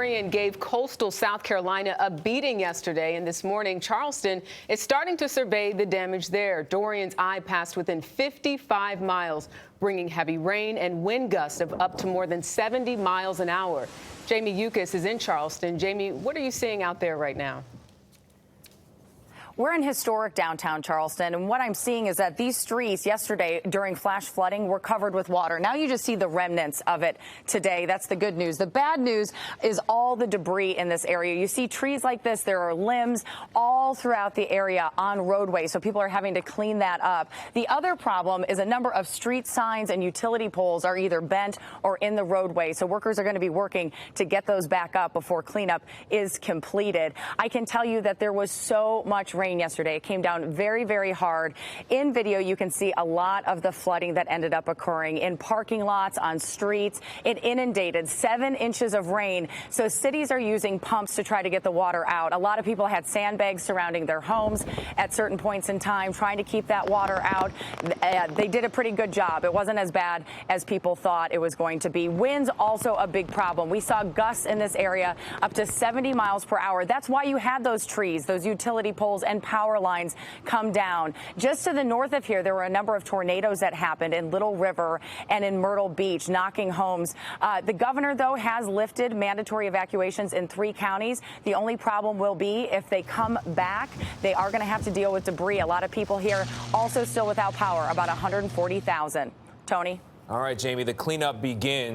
Dorian gave coastal South Carolina a beating yesterday, and this morning Charleston is starting to survey the damage there. Dorian's eye passed within 55 miles, bringing heavy rain and wind gusts of up to more than 70 miles an hour. Jamie Yuccas is in Charleston. Jamie, what are you seeing out there right now? We're in historic downtown Charleston, and what I'm seeing is that these streets yesterday during flash flooding were covered with water. Now you just see the remnants of it today. That's the good news. The bad news is all the debris in this area. You see trees like this. There are limbs all throughout the area on roadways, so people are having to clean that up. The other problem is a number of street signs and utility poles are either bent or in the roadway, so workers are going to be working to get those back up before cleanup is completed. I can tell you that there was so much rain yesterday. It came down very, very hard. In video, you can see a lot of the flooding that ended up occurring in parking lots, on streets. It inundated 7 inches of rain. So cities are using pumps to try to get the water out. A lot of people had sandbags surrounding their homes at certain points in time, trying to keep that water out. They did a pretty good job. It wasn't as bad as people thought it was going to be. Winds also a big problem. We saw gusts in this area up to 70 miles per hour. That's why you had those trees, those utility poles, and power lines come down. Just to the north of here, there were a number of tornadoes that happened in Little River and in Myrtle Beach, knocking homes. The governor, though, has lifted mandatory evacuations in 3 counties. The only problem will be if they come back, they are going to have to deal with debris. A lot of people here also still without power, about 140,000. Tony? All right, Jamie, the cleanup begins.